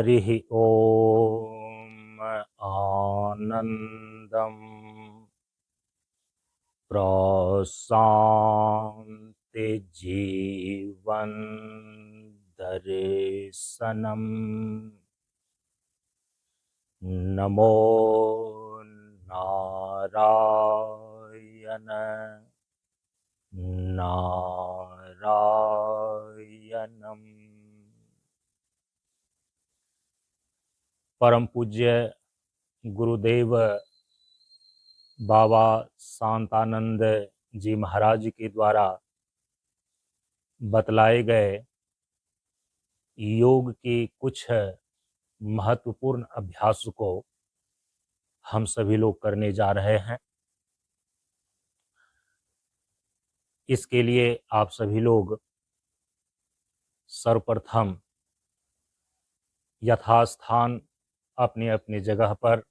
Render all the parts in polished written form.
हरिः ॐ आनन्दं प्रशान्ति जीवन दर्शनम् नमो नारायण नारायणम्। परम पूज्य गुरुदेव बाबा शांतानंद जी महाराज के द्वारा बतलाए गए योग के कुछ महत्वपूर्ण अभ्यास को हम सभी लोग करने जा रहे हैं। इसके लिए आप सभी लोग सर्वप्रथम यथास्थान अपने अपने जगह पर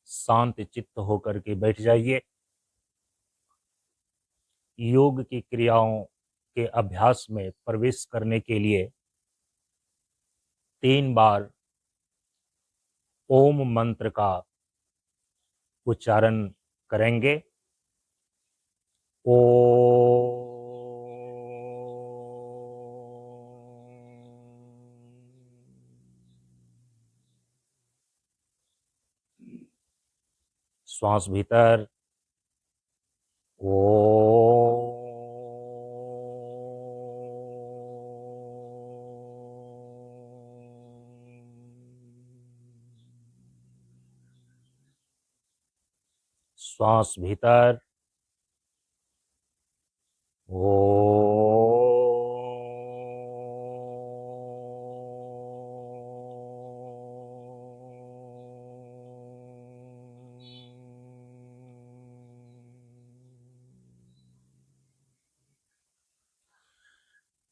शांत चित्त होकर के बैठ जाइए। योग की क्रियाओं के अभ्यास में प्रवेश करने के लिए 3 बार ओम मंत्र का उच्चारण करेंगे। ओम श्वास भीतर ओम, श्वास भीतर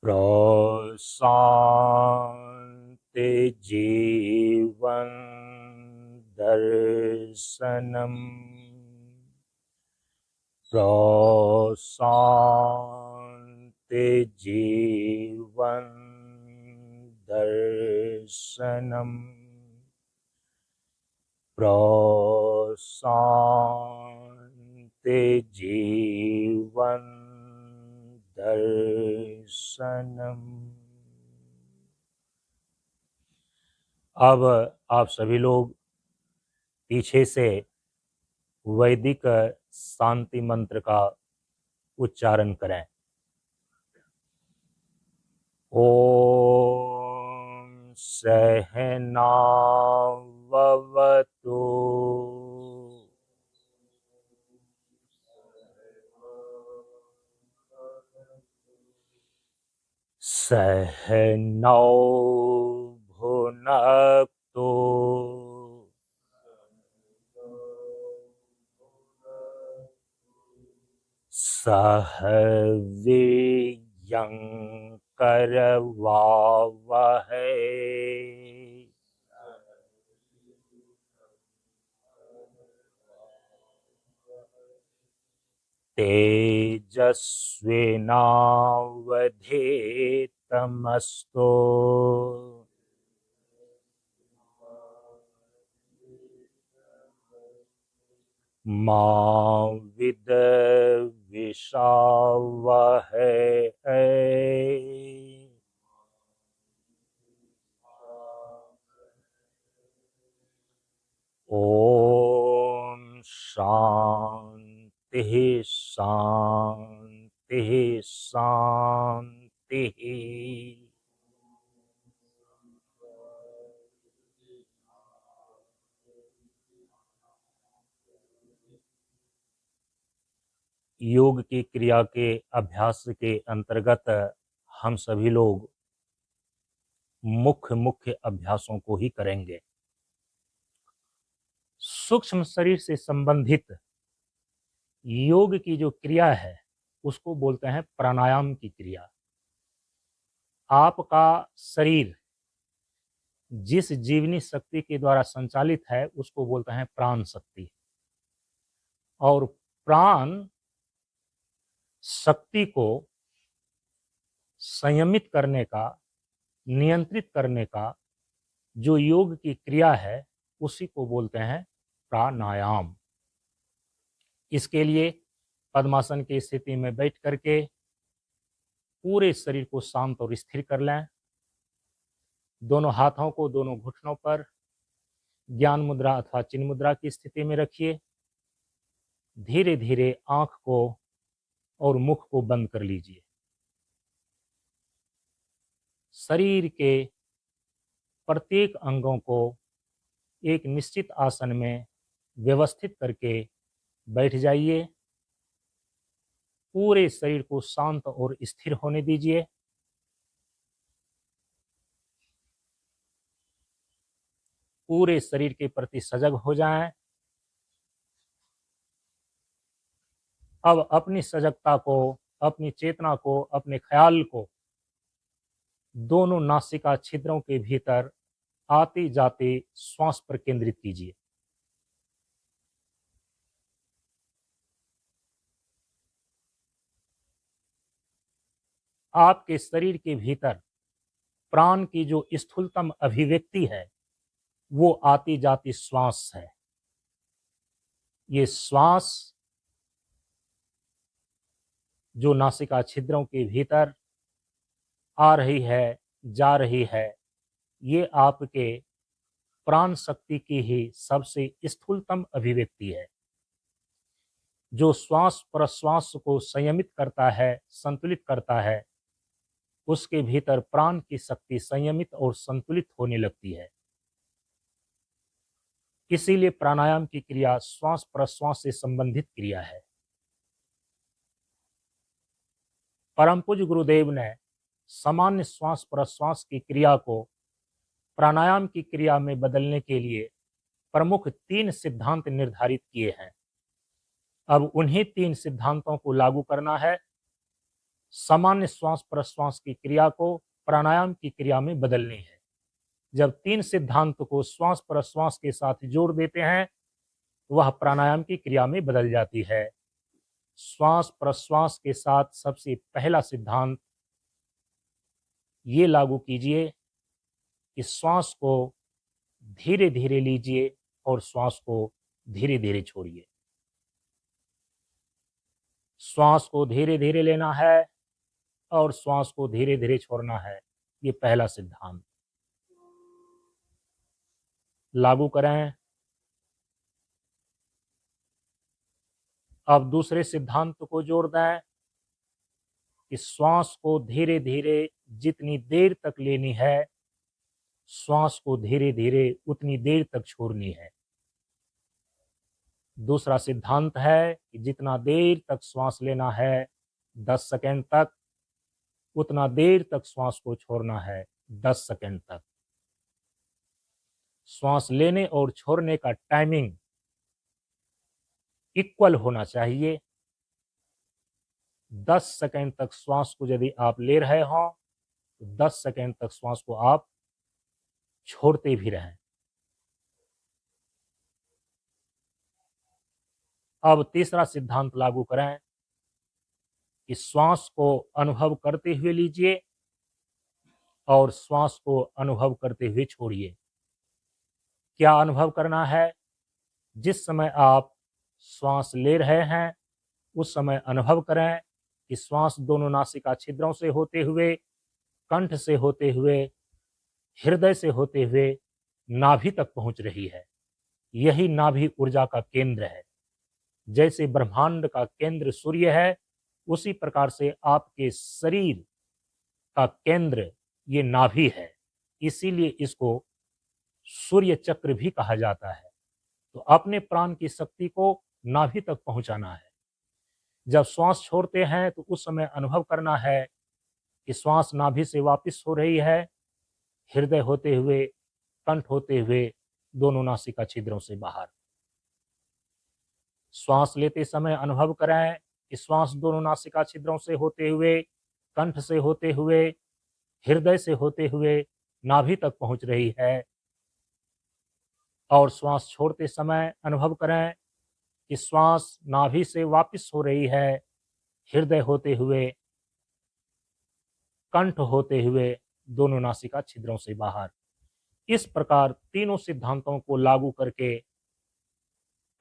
प्रशान्ति जीवन दर्शनम् प्रशान्ति जीवन दर्शनम् प्रशान्ति जीवन दर्शनम्। अब आप सभी लोग पीछे से वैदिक शांति मंत्र का उच्चारण करें। ओम सहनाववतु सहनौ भुनक्तु सह वीर्यं करवावहै तेजस्विनावधीतमस्तु मा विद्विषावहै। ओम शांति शांति शांति। योग की क्रिया के अभ्यास के अंतर्गत हम सभी लोग मुख्य अभ्यासों को ही करेंगे। सूक्ष्म शरीर से संबंधित योग की जो क्रिया है उसको बोलते हैं प्राणायाम की क्रिया। आपका शरीर जिस जीवनी शक्ति के द्वारा संचालित है उसको बोलते हैं प्राण शक्ति, और प्राण शक्ति को संयमित करने का, नियंत्रित करने का जो योग की क्रिया है उसी को बोलते हैं प्राणायाम। इसके लिए पद्मासन की स्थिति में बैठ करके पूरे शरीर को शांत और स्थिर कर लें। दोनों हाथों को दोनों घुटनों पर ज्ञान मुद्रा अथवा चिन्ह मुद्रा की स्थिति में रखिए। धीरे धीरे आंख को और मुख को बंद कर लीजिए। शरीर के प्रत्येक अंगों को एक निश्चित आसन में व्यवस्थित करके बैठ जाइए। पूरे शरीर को शांत और स्थिर होने दीजिए। पूरे शरीर के प्रति सजग हो जाएं। अब अपनी सजगता को, अपनी चेतना को, अपने ख्याल को दोनों नासिका छिद्रों के भीतर आते जाते श्वास पर केंद्रित कीजिए। आपके शरीर के भीतर प्राण की जो स्थूलतम अभिव्यक्ति है वो आती जाती श्वास है। ये श्वास जो नासिका छिद्रों के भीतर आ रही है, जा रही है, ये आपके प्राण शक्ति की ही सबसे स्थूलतम अभिव्यक्ति है। जो श्वास प्रश्वास को संयमित करता है, संतुलित करता है, उसके भीतर प्राण की शक्ति संयमित और संतुलित होने लगती है। इसीलिए प्राणायाम की क्रिया श्वास प्रश्वास से संबंधित क्रिया है। परम पूज्य गुरुदेव ने सामान्य श्वास प्रश्वास की क्रिया को प्राणायाम की क्रिया में बदलने के लिए प्रमुख 3 सिद्धांत निर्धारित किए हैं। अब उन्हीं 3 सिद्धांतों को लागू करना है। सामान्य श्वास प्रश्वास की क्रिया को प्राणायाम की क्रिया में बदलनी है। जब 3 सिद्धांत को श्वास प्रश्वास के साथ जोड़ देते हैं, वह प्राणायाम की क्रिया में बदल जाती है। श्वास प्रश्वास के साथ सबसे पहला सिद्धांत ये लागू कीजिए कि श्वास को धीरे धीरे लीजिए और श्वास को धीरे धीरे छोड़िए। श्वास को धीरे धीरे लेना है और श्वास को धीरे धीरे छोड़ना है। ये पहला सिद्धांत लागू करें। अब दूसरे सिद्धांत को जोड़ दें कि श्वास को धीरे धीरे जितनी देर तक लेनी है, श्वास को धीरे धीरे उतनी देर तक छोड़नी है। दूसरा सिद्धांत है कि जितना देर तक श्वास लेना है 10 सेकंड तक, उतना देर तक श्वास को छोड़ना है 10 सेकंड तक। श्वास लेने और छोड़ने का टाइमिंग इक्वल होना चाहिए। 10 सेकंड तक श्वास को यदि आप ले रहे हो तो 10 सेकंड तक श्वास को आप छोड़ते भी रहें। अब तीसरा सिद्धांत लागू करें कि श्वास को अनुभव करते हुए लीजिए और श्वास को अनुभव करते हुए छोड़िए। क्या अनुभव करना है? जिस समय आप श्वास ले रहे हैं उस समय अनुभव करें कि श्वास दोनों नासिका छिद्रों से होते हुए, कंठ से होते हुए, हृदय से होते हुए नाभि तक पहुंच रही है। यही नाभि ऊर्जा का केंद्र है। जैसे ब्रह्मांड का केंद्र सूर्य है, उसी प्रकार से आपके शरीर का केंद्र ये नाभि है। इसीलिए इसको सूर्य चक्र भी कहा जाता है। तो अपने प्राण की शक्ति को नाभि तक पहुंचाना है। जब श्वास छोड़ते हैं तो उस समय अनुभव करना है कि श्वास नाभि से वापस हो रही है, हृदय होते हुए, कंठ होते हुए, दोनों नासिका छिद्रों से बाहर। श्वास लेते समय अनुभव करें कि श्वास दोनों नासिका छिद्रों से होते हुए, कंठ से होते हुए, हृदय से होते हुए नाभि तक पहुंच रही है। और श्वास छोड़ते समय अनुभव करें कि श्वास नाभि से वापस हो रही है, हृदय होते हुए, कंठ होते हुए, दोनों नासिका छिद्रों से बाहर। इस प्रकार तीनों सिद्धांतों को लागू करके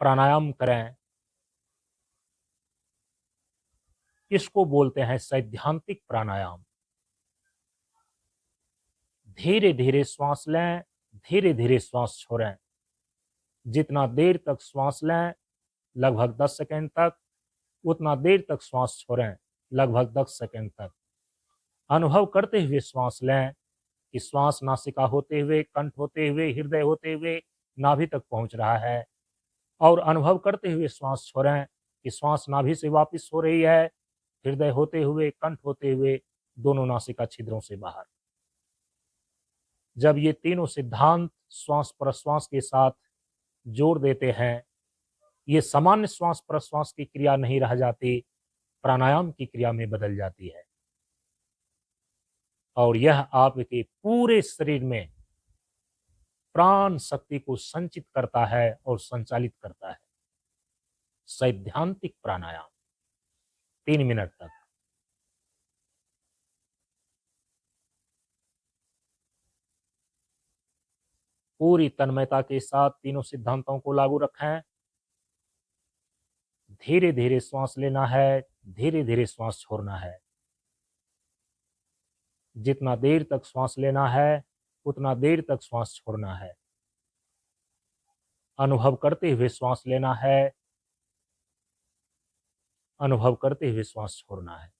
प्राणायाम करें। इसको बोलते हैं सैद्धांतिक प्राणायाम। धीरे धीरे श्वास लें, धीरे धीरे श्वास छोड़ें। जितना देर तक श्वास लें लगभग 10 सेकंड तक, उतना देर तक श्वास छोड़ें लगभग 10 सेकंड तक। अनुभव करते हुए श्वास लें कि श्वास नासिका होते हुए, कंठ होते हुए, हृदय होते हुए नाभि तक पहुंच रहा है, और अनुभव करते हुए श्वास छोड़ें कि श्वास नाभि से वापस हो रही है, हृदय होते हुए, कंठ होते हुए, दोनों नासिका छिद्रों से बाहर। जब ये तीनों सिद्धांत श्वास प्रश्वास के साथ जोड़ देते हैं, ये सामान्य श्वास प्रश्वास की क्रिया नहीं रह जाती, प्राणायाम की क्रिया में बदल जाती है, और यह आपके पूरे शरीर में प्राण शक्ति को संचित करता है और संचालित करता है। सैद्धांतिक प्राणायाम 3 मिनट तक। पूरी तन्मयता के साथ तीनों सिद्धांतों को लागू रखें। धीरे धीरे श्वास लेना है, धीरे धीरे श्वास छोड़ना है। जितना देर तक श्वास लेना है उतना देर तक श्वास छोड़ना है। अनुभव करते हुए श्वास लेना है, अनुभव करते हुए श्वास छोड़ना है।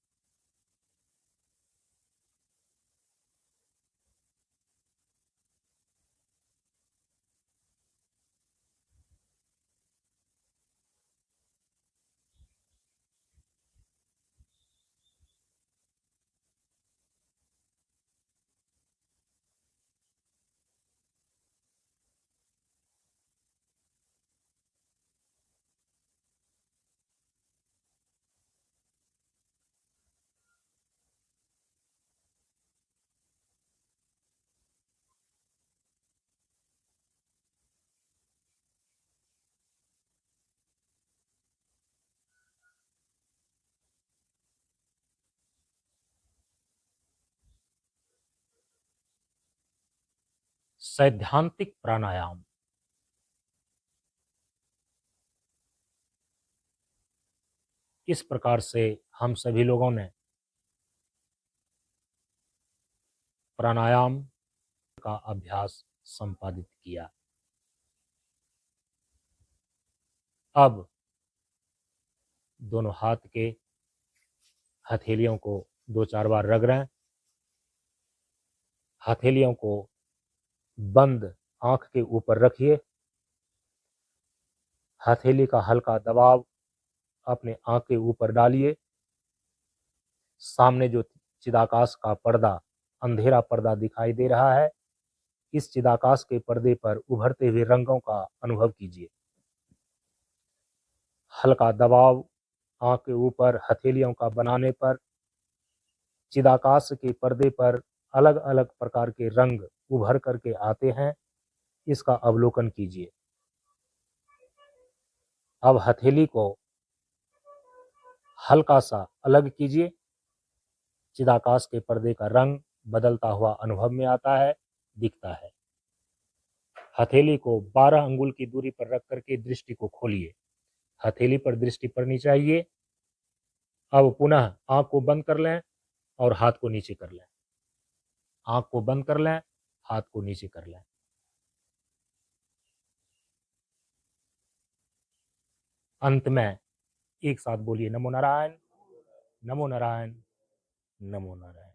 सैद्धांतिक प्राणायाम। इस प्रकार से हम सभी लोगों ने प्राणायाम का अभ्यास संपादित किया। अब दोनों हाथ के हथेलियों को 2-4 बार रगड़ें। हथेलियों को बंद आंख के ऊपर रखिए। हथेली का हल्का दबाव अपने आंख के ऊपर डालिए। सामने जो चिदाकाश का पर्दा, अंधेरा पर्दा दिखाई दे रहा है, इस चिदाकाश के पर्दे पर उभरते हुए रंगों का अनुभव कीजिए। हल्का दबाव आंख के ऊपर हथेलियों का बनाने पर चिदाकाश के पर्दे पर अलग अलग प्रकार के रंग उभर करके आते हैं, इसका अवलोकन कीजिए। अब हथेली को हल्का सा अलग कीजिए। चिदाकाश के पर्दे का रंग बदलता हुआ अनुभव में आता है, दिखता है। हथेली को 12 अंगुल की दूरी पर रख करके दृष्टि को खोलिए। हथेली पर दृष्टि पड़नी चाहिए। अब पुनः आंख को बंद कर लें और हाथ को नीचे कर लें। आंख को बंद कर लें, हाथ को नीचे कर लें। अंत में एक साथ बोलिए नमो नारायण, नमो नारायण, नमो नारायण।